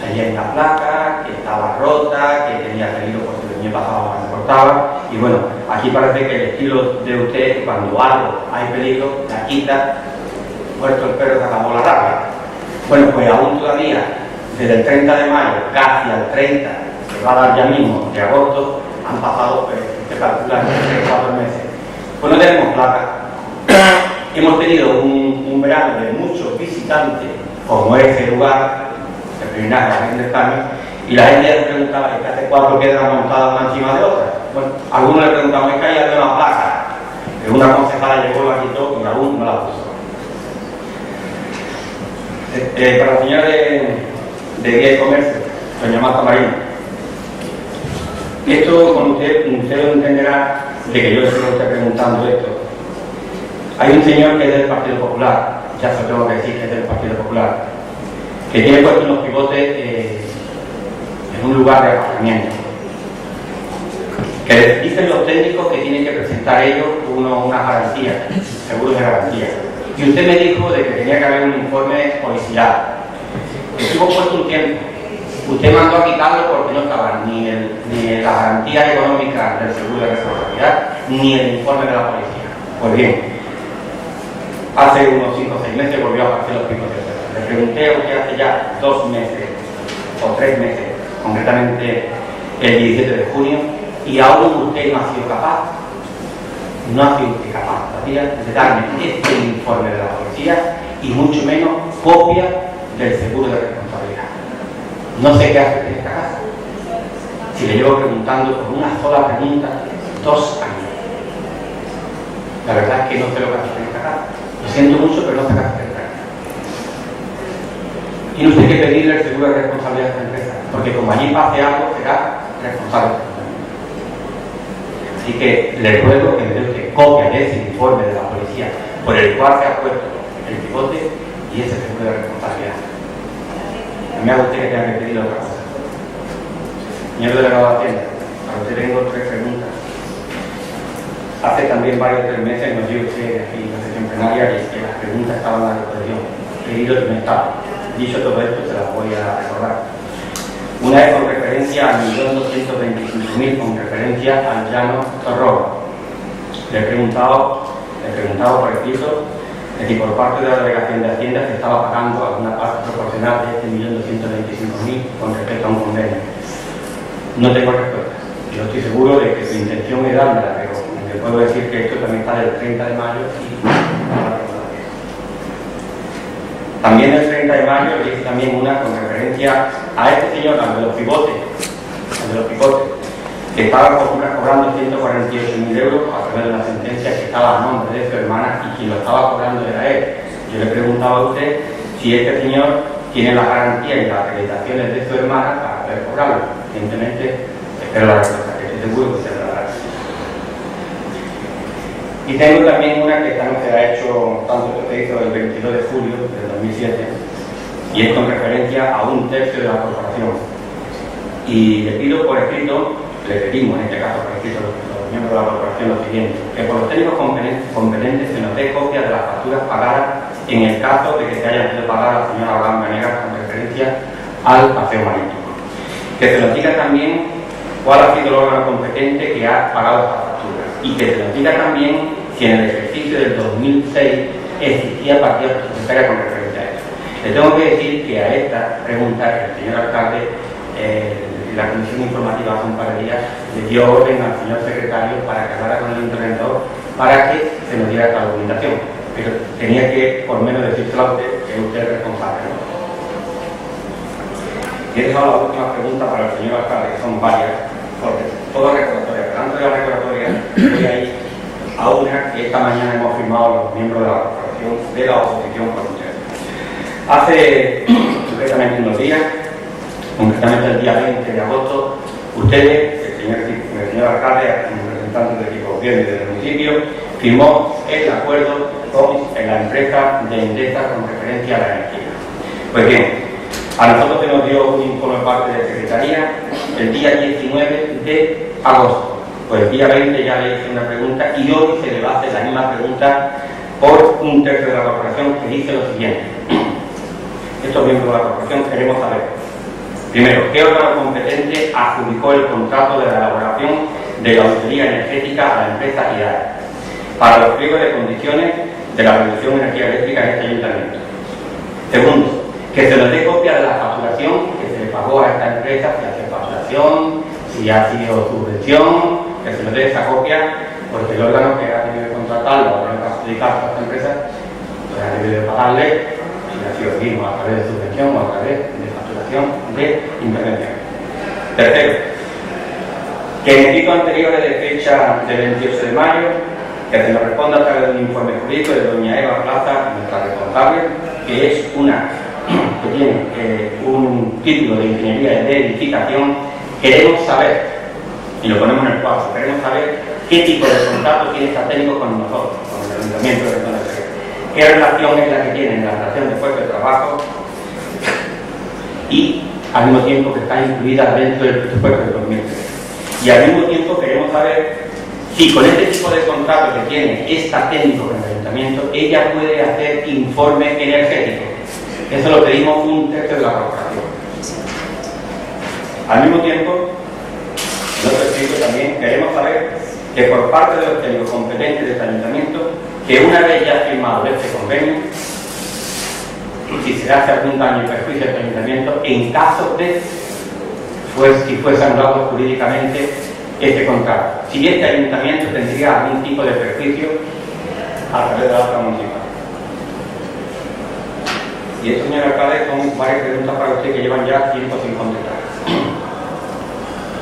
Allí hay una placa que estaba rota, que tenía peligro por si el niño pasaba o se cortaba. Y bueno, aquí parece que el estilo de usted es que cuando algo hay peligro, la quita, muerto el perro, se acabó la rabia. Bueno, pues aún todavía, desde el 30 de mayo casi al 30, que va a dar ya mismo, de agosto, han pasado, pues, se calcula 3 o 4 meses. Pues no tenemos placa. Hemos tenido un verano de muchos visitantes, como es el lugar, el peregrinaje de la Virgen del Carmen, y la gente le preguntaba, ¿es que hace 4 piedras montadas una encima de otra? Bueno, algunos le preguntaban, ¿es que hay una placa? Que una concejala llegó, la quitó y aún no la puso. Para la señora de Guía y Comercio, doña Marta Marino, esto con usted lo entenderá de que yo le estoy preguntando esto. Hay un señor que es del Partido Popular, ya se lo tengo que decir que es del Partido Popular, que tiene puesto unos pivotes en un lugar de aparcamiento. Que dicen los técnicos que tienen que presentar ellos una garantía, seguros de garantía. Y usted me dijo de que tenía que haber un informe policial. Estuvo puesto un tiempo. Usted mandó a quitarlo porque no estaba ni la garantía económica del seguro de responsabilidad, ni el informe de la policía. Pues bien, hace unos 5 o 6 meses volvió a aparecer los picos de cero. Le pregunté a usted hace ya 2 meses o 3 meses, concretamente el 17 de junio, y aún usted no ha sido capaz, todavía de darme este informe de la policía y mucho menos copia del seguro de responsabilidad. No sé qué hace en esta casa. Si le llevo preguntando por una sola pregunta 2 años. La verdad es que no sé lo que hace en esta casa. Lo siento mucho, pero no sé qué hace en esta casa. Tiene usted que pedirle el seguro de responsabilidad a esta empresa, porque como allí pase algo, será responsable. Así que le ruego que me dé usted copia de ese informe de la policía por el cual se ha puesto el pivote y ese seguro de responsabilidad. No me haga usted que tenga que pedir otra cosa. Señor delegado de Hacienda, para usted tengo 3 preguntas. Hace también varios 3 meses nos dio usted aquí en la sesión plenaria que las preguntas estaban a la disposición. Pedido y no estaba. Dicho todo esto, se las voy a recordar. Una es con referencia al 1.225.000, con referencia al llano Torroba. Le he preguntado por escrito si por parte de la Delegación de Hacienda se estaba pagando alguna parte proporcional de este 1.225.000 con respecto a un convenio. No tengo respuesta. Yo estoy seguro de que su intención es dármela, pero le puedo decir que esto también está del 30 de mayo y también el 30 de mayo le hice también una con referencia a este señor, al de los pivotes, que estaba cobrando 148.000 euros a través de una sentencia que estaba a nombre de su hermana y quien lo estaba cobrando era él. Yo le preguntaba a usted si este señor tiene la garantía y las acreditaciones de su hermana para poder cobrarlo. Evidentemente, espero la respuesta, que estoy seguro que se la dará. Y tengo también una que también se ha hecho, tanto que se hizo el 22 de julio del 2007, y es con referencia a 1/3 de la corporación. Y le pido por escrito, le pedimos en este caso por escrito a los miembros de la corporación lo siguiente: que por los técnicos competentes se nos dé copia de las facturas pagadas en el caso de que se hayan sido pagadas a la señora Abraham Venegas con referencia al paseo marítimo. Que se nos diga también cuál ha sido el órgano competente que ha pagado estas facturas. Y que se nos diga también si en el ejercicio del 2006 existía partida presupuestaria con referencia a eso. Le tengo que decir que a esta pregunta el señor alcalde, la comisión informativa hace un par de días, le dio orden al señor secretario para que hablara con el interventor para que se nos diera esta documentación. Pero tenía que, por menos decírselo a usted, que usted es responsable, ¿no? Y esa es la última pregunta para el señor alcalde, que son varias, porque todas recordatorias. Pero antes de la recordatoria, voy a ir a una que esta mañana hemos firmado los miembros de la corporación de la oposición con ustedes. Hace concretamente unos días concretamente el día 20 de agosto, ustedes, el señor alcalde, como representante del equipo de gobierno y del municipio, firmó el acuerdo con la empresa de Endesa con referencia a la energía. Pues bien, a nosotros se nos dio un informe por parte de la Secretaría el día 19 de agosto. Pues el día 20 ya le hice una pregunta y hoy se le va a hacer la misma pregunta por un tercio de la corporación, que dice lo siguiente. Estos miembros de la corporación queremos saber, primero, ¿qué órgano competente adjudicó el contrato de la elaboración de la auditoría energética a la empresa IAE para los pliegos de condiciones de la reducción de energía eléctrica en este ayuntamiento? Segundo, que se nos dé copia de la facturación que se le pagó a esta empresa, si ha sido facturación, si ha sido subvención, que se nos dé esa copia, porque el órgano que ha tenido que contratarlo o que ha adjudicado a esta empresa, pues ha debido de pagarle, si ha sido el mismo, a través de subvención o a través de facturación de intervención. Tercero, que en escritos anteriores de fecha del 28 de mayo, que se nos responda a través de un informe jurídico de doña Eva Plaza, nuestra responsable, que es que tiene un título de ingeniería de edificación. Queremos saber, y lo ponemos en el cuadro, queremos saber qué tipo de contrato tiene este técnico con nosotros, con el ayuntamiento de Zona Segura. ¿Qué relación es la que tiene la relación de puesto de trabajo? Y al mismo tiempo que está incluida dentro del presupuesto de 2013. Y al mismo tiempo queremos saber si con este tipo de contrato que tiene esta técnico con el ayuntamiento, ella puede hacer informe energético. Eso lo pedimos un tercio de la corporación. Al mismo tiempo, en otro escrito también queremos saber que por parte de los técnicos competentes de este ayuntamiento, que una vez ya firmado este convenio, si se hace algún daño y perjuicio a este ayuntamiento, en caso de si fuese anulado jurídicamente este contrato, si este ayuntamiento tendría algún tipo de perjuicio a través de la otra municipal. Y esto, señor alcalde, son varias preguntas para usted que llevan ya tiempo sin contestar.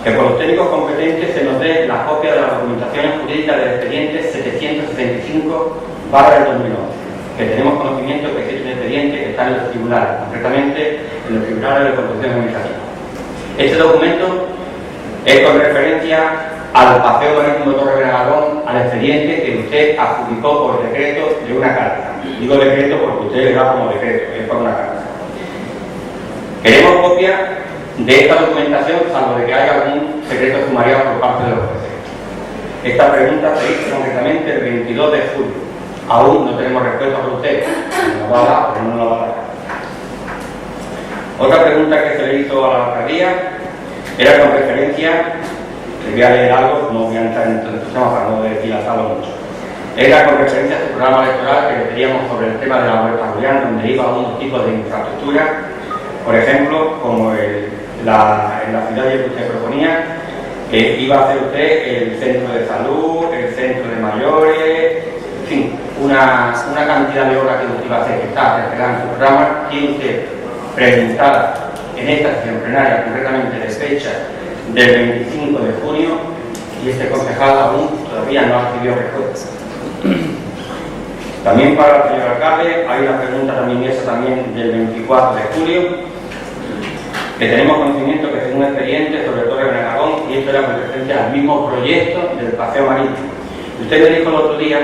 Que por los técnicos competentes se nos dé la copia de las documentaciones jurídicas del expediente 765/2011, que tenemos conocimiento que existe un expediente que está en los tribunales, concretamente en los tribunales de conducción administrativa. Este documento es con referencia al paseo marítimo Torre Benalagón, al expediente que usted adjudicó por decreto de una carta. Digo decreto porque usted le da como decreto, es por una carta. Queremos copia de esta documentación, salvo de que haya algún secreto sumariado por parte de los jueces. Esta pregunta se hizo concretamente el 22 de julio. Aún no tenemos respuesta por usted. Nos va a dar, pero no nos va a dar. Otra pregunta que se le hizo a la alcaldía era con referencia, les voy a leer algo, no voy a entrar en estos temas para no dilatarlo mucho. Era con referencia a su programa electoral que le pedíamos sobre el tema de la Huerta Julián, donde iba a unos tipos de infraestructura, por ejemplo, como en la ciudad que usted proponía, que iba a hacer usted el centro de salud, el centro de mayores, en fin, una cantidad de obras que usted iba a hacer, que está reflejada en su programa. Tiene usted presentada en esta sesión plenaria, concretamente de fecha del 25 de junio, y este concejal aún todavía no ha recibido respuesta. También para el señor alcalde hay una pregunta también esa también del 24 de julio, que tenemos conocimiento que es un expediente sobre Torre Benalagón, y esto era con referencia al mismo proyecto del paseo marítimo. Usted me dijo el otro día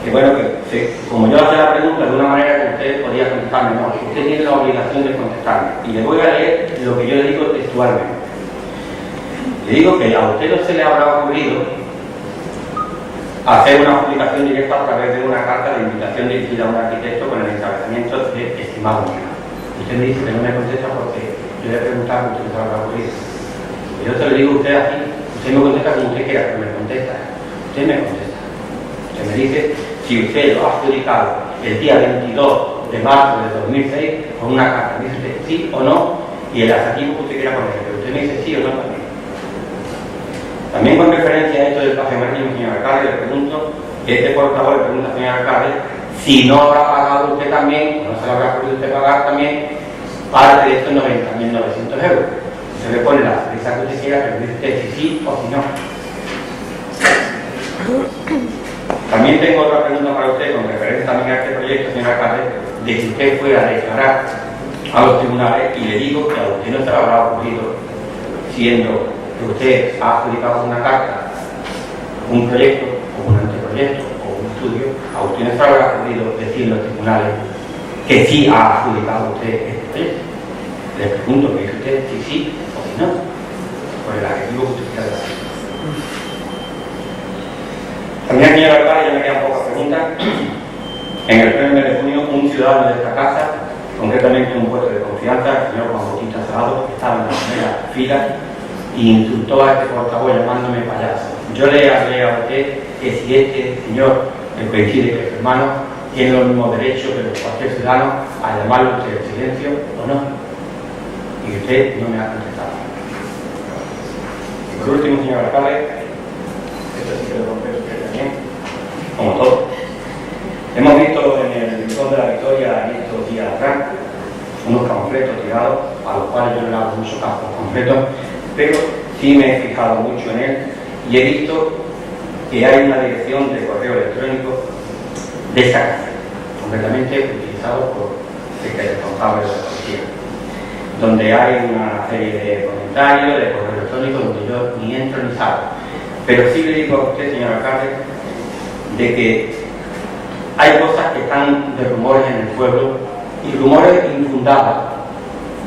que bueno, que como yo hacía la pregunta de una manera que usted podía contestarme, no, usted tiene la obligación de contestarme, y le voy a leer lo que yo le digo textualmente. Le digo que a usted no se le habrá ocurrido hacer una publicación directa a través de una carta de invitación dirigida a un arquitecto con el encabezamiento de estimado mío. Usted me dice que no me contesta porque yo le he preguntado que usted se lo habrá ocurrido. Yo se lo digo a usted así, usted me contesta como usted quiera, pero me contesta. Usted me contesta. Usted me dice si usted lo ha adjudicado el día 22 de marzo de 2006 con una carta. Me dice usted sí o no, y el adjetivo que usted quiera poner, pero usted me dice sí o no también. También con referencia a esto del paseo marítimo, señor alcalde, le pregunto, este portavoz le pregunta al señor alcalde, si no habrá pagado usted también, o no se lo habrá podido usted pagar también, parte de estos 90.900 euros. Se le pone la prisa que usted quiera, pero dice usted si sí o si no. También tengo otra pregunta para usted, con referencia también a este proyecto, señor alcalde, de que usted pueda declarar a los tribunales y le digo que a usted no se le habrá ocurrido, siendo que usted ha adjudicado una carta, un proyecto, o un anteproyecto, o un estudio, a usted no se le habrá ocurrido decir en los tribunales que sí ha adjudicado usted este proyecto. Le pregunto, ¿me dice usted si sí o si no? Por el adjetivo que usted quiera decir. También, señor alcalde, ya me quedan pocas preguntas. En el pleno de junio, un ciudadano de esta casa, concretamente un puesto de confianza, el señor Juan Bautista Salado, que estaba en la primera fila, e insultó a este portavoz llamándome payaso. Yo le hablé a usted que si este señor, que coincide que es su hermano, tiene los mismos derechos que cualquier ciudadano a llamarlo usted en silencio o no. Y usted no me ha contestado. Y por último, señor alcalde, esto sí que lo compré usted también, como todo. Hemos visto en el rincón de la Victoria en estos días atrás unos panfletos tirados, a los cuales yo no le hago mucho caso a los panfletos, pero sí me he fijado mucho en él y he visto que hay una dirección de correo electrónico de esa casa, concretamente utilizado por el responsable de la policía, donde hay una serie de comentarios, de correo electrónico, donde yo ni entro ni salgo. Pero sí le digo a usted, señor alcalde, de que hay cosas que están de rumores en el pueblo y rumores infundados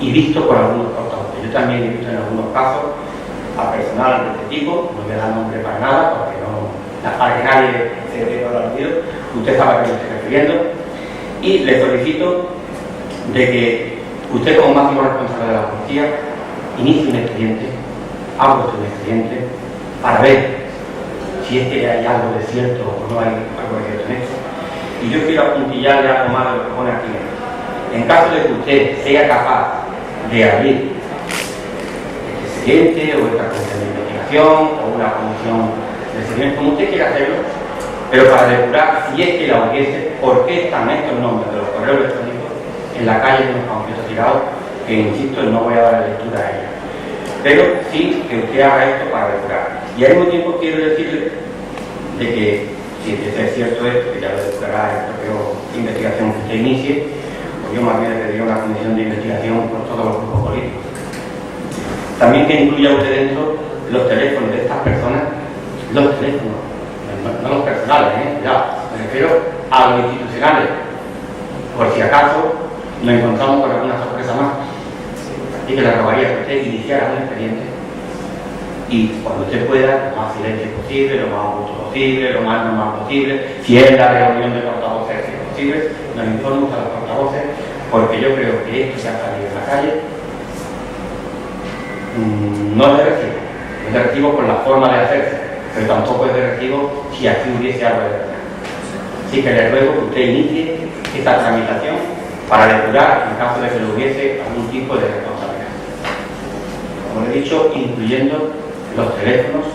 y vistos por algunos portavoces. Yo también he visto en algunos casos a personal de este tipo, no voy a dar nombre para nada, para que nadie se dé por aludido, usted sabe a qué me estoy refiriendo, y le solicito de que usted como máximo responsable de la policía inicie un expediente, abra un expediente, para ver si es que hay algo de cierto o no hay algo de cierto en esto. Y yo quiero apuntillarle algo más de lo que pone aquí. En caso de que usted sea capaz de abrir este expediente o esta comisión de investigación o una comisión de seguimiento, como usted quiera hacerlo, pero para depurar si es que la hubiese, por qué están estos nombres de los correos electrónicos en la calle de los panfletos tirados, que insisto, no voy a dar lectura a ella. Pero sí que usted haga esto para depurar. Y al mismo tiempo quiero decirle de que si es cierto esto, que ya lo declarará el propio investigación que usted inicie, pues yo más bien le pediría una comisión de investigación por todos los grupos políticos. También que incluya usted dentro los teléfonos de estas personas, los teléfonos, no los personales, ya, me refiero a los institucionales, por si acaso nos encontramos con alguna sorpresa más, y que le rogaría que usted iniciara un expediente y cuando usted pueda, lo más silencio posible, lo más justo posible, lo más normal posible, si es la reunión de portavoces si es posible, nos informemos a los portavoces, porque yo creo que esto que ha salido en la calle no es de recibo, es de recibo por la forma de hacerse, pero tampoco es de recibo si aquí hubiese algo de verdad. Así que le ruego que usted inicie esta tramitación para depurar en caso de que lo hubiese algún tipo de responsabilidad. Como he dicho, incluyendo los teléfonos,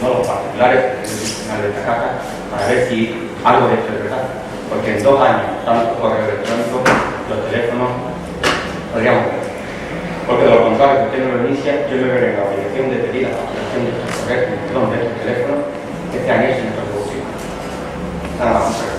no los particulares, de esta casa, para ver si algo de esto es verdad. Porque en 2 años, tanto correo electrónico, los teléfonos, podríamos ver. Porque de lo contrario, si usted no lo inicia, yo me veré en la obligación de pedir a la operación de estos correos, de estos teléfonos, que sean hechos en nuestra producción. Nada más, muchas gracias.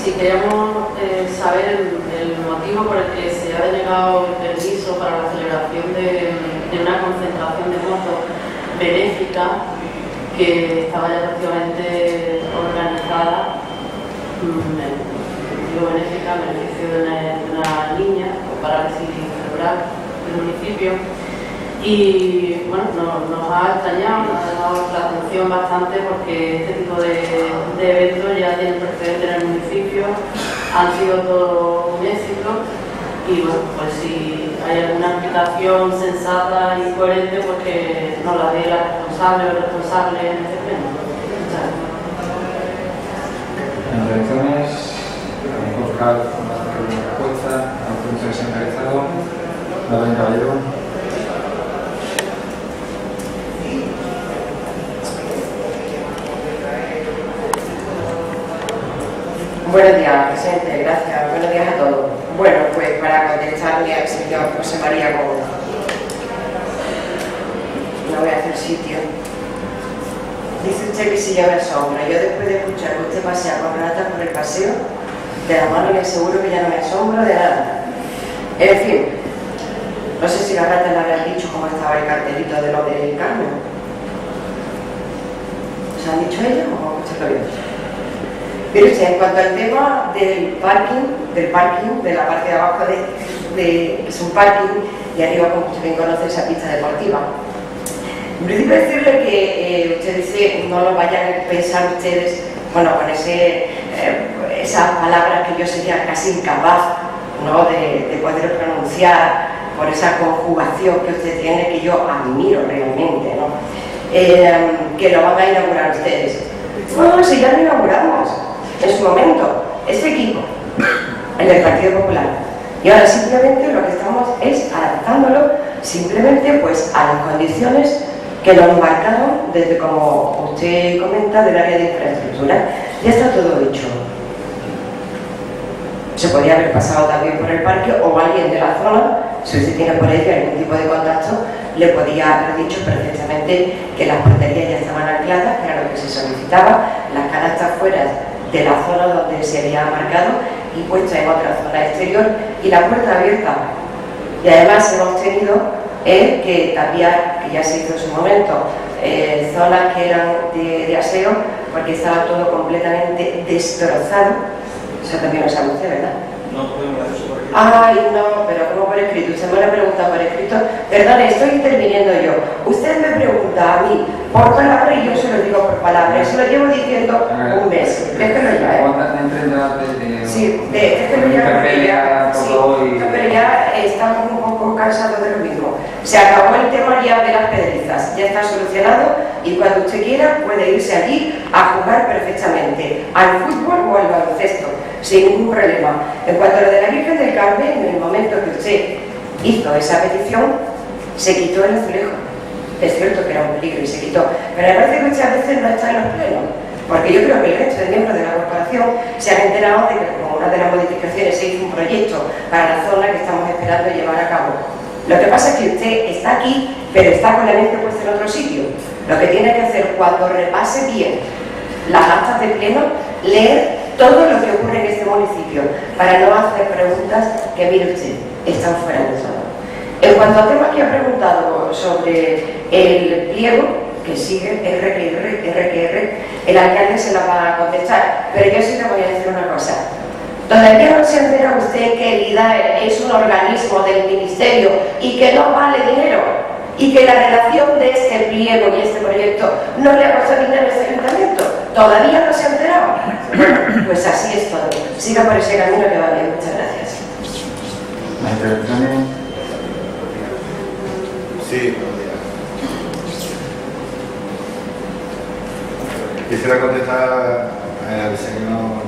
Si queríamos saber el motivo por el que se ha denegado el permiso para la celebración de una concentración de votos benéfica que estaba ya prácticamente organizada, benéfica en beneficio de una niña con parálisis cerebral del municipio. Y bueno, nos ha extrañado, nos ha llamado la atención bastante porque este tipo de eventos ya tienen precedente en el municipio, han sido todo un éxito y bueno, pues si hay alguna explicación sensata y coherente, pues que nos la dé la responsable o el responsable en este tema. Muchas gracias. En reacciones, el fiscal con la respuesta, la provincia que se ha encarezado, la orden caballero. Buenos días, presidente, gracias. Buenos días a todos. Bueno, pues para contestarle al señor José María Gómez, no voy a hacer sitio. Dice usted que si yo me asombro. Yo después de escuchar que usted pasea con ratas por el paseo, de la mano le aseguro que ya no me asombro de nada. En fin, no sé si las ratas le habrán dicho cómo estaba el cartelito de lo del Carmen. ¿Se han dicho ellos o usted lo vio? Pero usted, en cuanto al tema del parking, de la parte de abajo que es un parking, y arriba, como usted bien conoce, esa pista deportiva. En principio decirle que usted dice, no lo vayan a pensar ustedes, bueno, con esas palabras que yo sería casi incapaz, ¿no?, de poder pronunciar, por esa conjugación que usted tiene, que yo admiro realmente, ¿no? Que lo van a inaugurar ustedes. No, si ya lo inauguramos en su momento, este equipo, en el Partido Popular. Y ahora simplemente lo que estamos es adaptándolo simplemente pues a las condiciones que nos marcaron desde, como usted comenta, del área de infraestructura. Ya está todo hecho. Se podría haber pasado también por el parque, o alguien de la zona, si usted tiene por ahí algún tipo de contacto, le podía haber dicho perfectamente que las porterías ya estaban ancladas, que era lo que se solicitaba, las canastas fuera de la zona donde se había marcado y puesta en otra zona exterior, y la puerta abierta. Y además hemos tenido que cambiar, que ya se hizo en su momento, zonas que eran de aseo, porque estaba todo completamente destrozado. Eso también lo sabe usted, ¿verdad? No podemos hacer eso por aquí. Ay, no, pero ¿cómo por escrito? Usted me lo pregunta por escrito. Perdone, estoy interviniendo yo. Usted me pregunta a mí por palabra y yo se lo digo por palabra. Eso lo llevo diciendo un mes. Déjelo ya, ¿eh? Sí, déjelo ya, porque ya, sí, pero ya estamos un poco cansados de lo mismo. Se acabó el tema ya de las pedrizas, ya está solucionado, y cuando usted quiera puede irse allí a jugar perfectamente al fútbol o al baloncesto, sin ningún problema. En cuanto a lo de la Virgen del Carmen, en el momento que usted hizo esa petición, se quitó el azulejo. Es cierto que era un peligro y se quitó, pero me parece que muchas veces no está en los plenos, porque yo creo que el resto de miembros de la corporación se han enterado de que como una de las modificaciones se hizo un proyecto para la zona que estamos esperando llevar a cabo. Lo que pasa es que usted está aquí, pero está con la mente puesta en otro sitio. Lo que tiene que hacer cuando repase bien las actas de pleno, leer todo lo que ocurre en este municipio, para no hacer preguntas que, mire usted, están fuera de zona. En cuanto al tema que ha preguntado sobre el pliego, que sigue RQR, el alcalde se la va a contestar, pero yo sí le voy a decir una cosa. Todavía no se entera usted que el IDAE es un organismo del ministerio y que no vale dinero, y que la relación de este pliego y este proyecto no le ha costado dinero a este ayuntamiento. ¿Todavía no se ha enterado? Pues así es todo. Siga por ese camino que va bien. Muchas gracias. Sí. Quisiera contestar al señor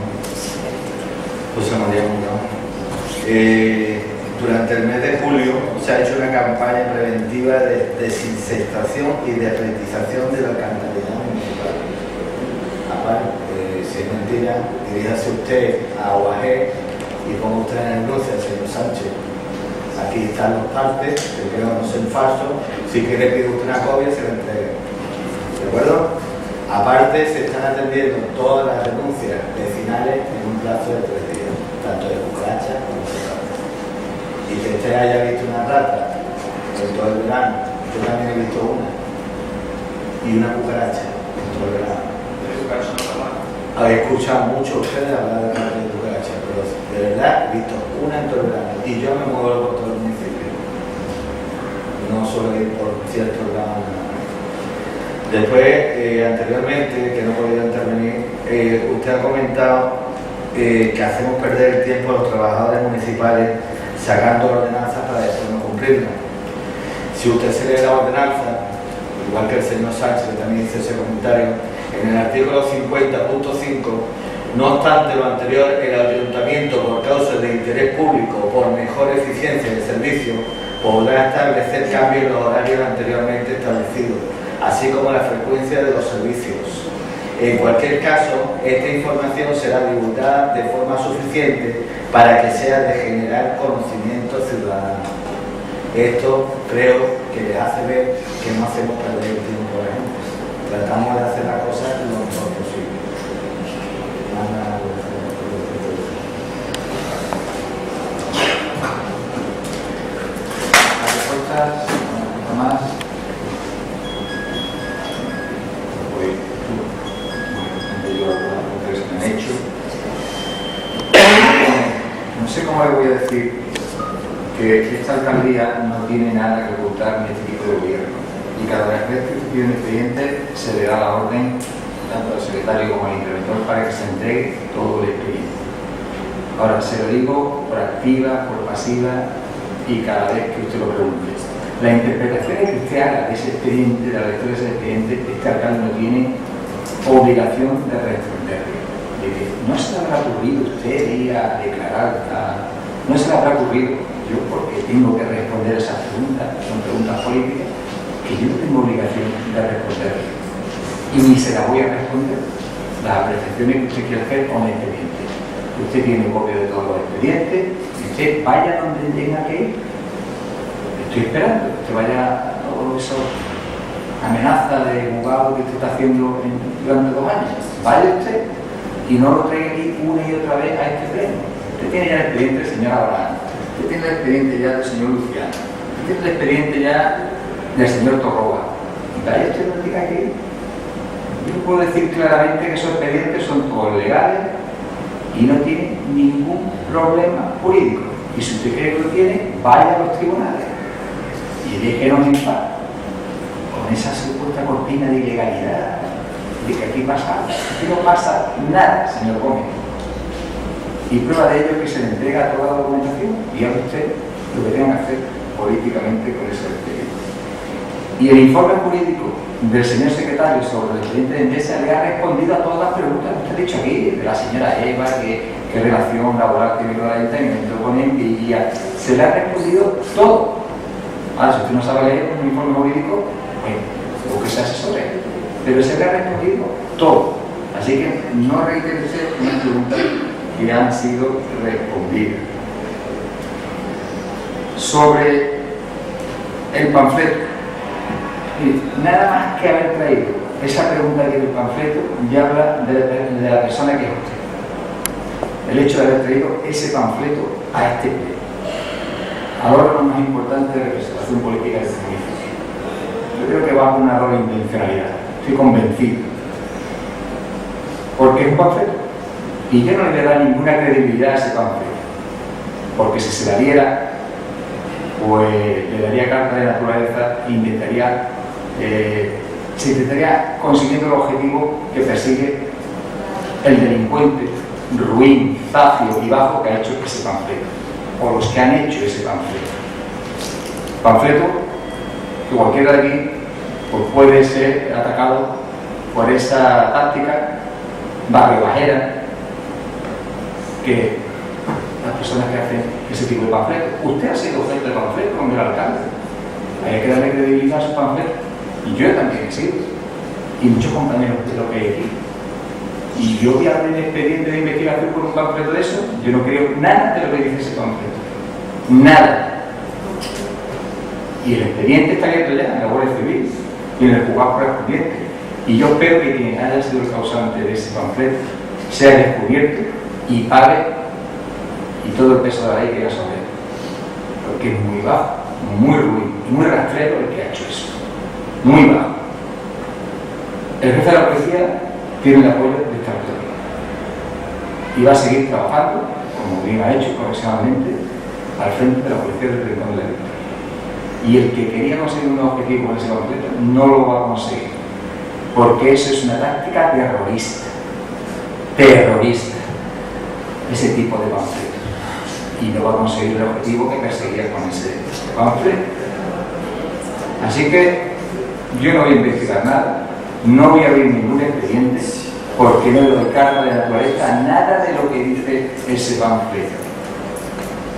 José María Muñoz. Durante el mes de julio se ha hecho una campaña preventiva de desinsectación y de atletización del alcantarillado municipal. Aparte, si es mentira, diríjase usted a OAG y ponga usted en el cruce al señor Sánchez. Aquí están los partes, que creo no son falsos. Si quiere pedir usted una copia, se la entregue. ¿De acuerdo? Aparte, se están atendiendo todas las denuncias vecinales en un plazo de 3 días, tanto de cucarachas como de ratas. Y que usted haya visto una rata en todo el verano, yo también he visto una, y una cucaracha en todo el verano. Habéis escuchado mucho ustedes hablar de ratas y cucarachas, pero de verdad he visto una en todo el verano, y yo me muevo por todo el municipio. No solo ir por ciertos lados. Después, anteriormente, que no he podido intervenir, usted ha comentado que hacemos perder el tiempo a los trabajadores municipales sacando ordenanzas para después no cumplirlas. Si usted se lee la ordenanza, igual que el señor Sánchez, que también hizo ese comentario, en el artículo 50.5, no obstante lo anterior, el ayuntamiento, por causa de interés público o por mejor eficiencia del servicio, podrá establecer cambios en los horarios anteriormente establecidos, así como la frecuencia de los servicios. En cualquier caso, esta información será divulgada de forma suficiente para que sea de generar conocimiento ciudadano. Esto creo que les hace ver que no hacemos perder el tiempo tratamos de hacer las cosas lo mejor posible. Las respuestas, más. No sé cómo le voy a decir que esta alcaldía no tiene nada que ocultar ni este tipo de gobierno, y cada vez que recibe un expediente se le da la orden tanto al secretario como al interventor para que se entregue todo el expediente. Ahora, se lo digo por activa, por pasiva y cada vez que usted lo pregunte. La interpretación que usted haga de ese expediente, de la lectura de ese expediente, este alcalde no tiene obligación de responderle. No se le habrá ocurrido usted ir a declarar, no se le habrá ocurrido yo, porque tengo que responder esas preguntas, son preguntas políticas, que yo no tengo obligación de responderle. Y ni se las voy a responder. Las apreciaciones que usted quiere hacer honestamente. Usted tiene copia de todos los expedientes, y usted vaya donde tenga que ir. Estoy esperando que usted vaya a todo eso amenaza de juzgado que usted está haciendo durante 2 años. Vaya usted y no lo traiga aquí una y otra vez a este pleno. Usted tiene ya el expediente del señor Abraham, usted tiene el expediente ya del señor Luciano, usted tiene el expediente ya del señor Torroba. Y vaya usted no diga que yo puedo decir claramente que esos expedientes son todos legales y no tienen ningún problema jurídico. Y si usted cree que lo tiene, vaya a los tribunales y déjenos en paz con esa supuesta cortina de ilegalidad de que aquí pasa algo. Aquí no pasa nada, señor Gómez. Y prueba de ello es que se le entrega toda la documentación y haga usted lo que tenga que hacer políticamente con ese expediente. Y el informe jurídico del señor secretario sobre el expediente de Endesa le ha respondido a todas las preguntas que usted ha dicho aquí, de la señora Eva, qué relación laboral tiene con el ayuntamiento, con él, y ya se le ha respondido todo. Ahora, si usted no sabe leer un informe jurídico, pues, o que se asesore, pero se le ha respondido todo. Así que no reitere usted unas preguntas que han sido respondidas. Sobre el panfleto, nada más que haber traído esa pregunta que el panfleto ya habla de la persona que es usted. El hecho de haber traído ese panfleto a este pleno. Ahora lo más importante de representación política de este municipio. Yo creo que va a un error de intencionalidad. Estoy convencido. Porque es un panfleto. Y yo no le voy a dar ninguna credibilidad a ese panfleto. Porque si se la diera, pues le daría carta de naturaleza e se intentaría consiguiendo el objetivo que persigue el delincuente, ruin, zafio y bajo que ha hecho ese panfleto. O los que han hecho ese panfleto. Panfleto que cualquiera de aquí pues puede ser atacado por esa táctica barrebajera que las personas que hacen ese tipo de panfleto. Usted ha sido objeto de panfleto con el alcalde. Hay que darle credibilidad a su panfleto. Y yo también he sido. Y muchos compañeros de lo que hay aquí. Y yo voy a abrir un expediente de investigación por un panfleto de eso. Yo no creo nada de lo que dice ese panfleto. Nada. Y el expediente está abierto ya en la Guardia Civil y en el juzgado correspondiente. Y yo espero que quien haya sido el causante de ese panfleto sea descubierto y pague y todo el peso de la ley que haya sobre él. Porque es muy bajo, muy ruin, muy rastrero el que ha hecho eso. Muy bajo. El jefe de la policía tiene el apoyo de esta autoridad. Y va a seguir trabajando, como bien ha hecho profesionalmente, al frente de la policía del Rincón de la Victoria. Y el que quería conseguir un objetivo con ese panfleto no lo va a conseguir. Porque eso es una táctica terrorista. Terrorista. Ese tipo de panfleto. Y no va a conseguir el objetivo que perseguía con ese panfleto. Así que yo no voy a investigar nada, no voy a abrir ningún expediente, porque no le doy carta de naturaleza a nada de lo que dice ese panfleto.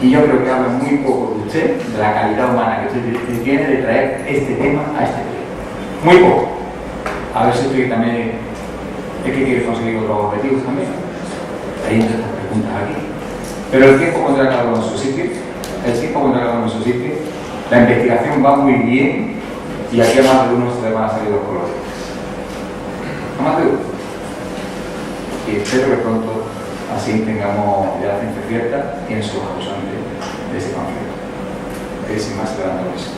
Y yo creo que habla muy poco de usted, de la calidad humana que usted tiene de traer este tema a este pleno. Muy poco. A ver si usted también es que quiere conseguir otros objetivos también. Hay estas preguntas aquí. Pero el tiempo pondrá cada uno en su sitio. El tiempo pondrá cada uno en su sitio. La investigación va muy bien y aquí a más de uno se le van a salir los colores. Amateu. Y espero que pronto así tengamos ya la ciencia cierta quién son los causantes de ese conflicto. Sin más, levanto eso.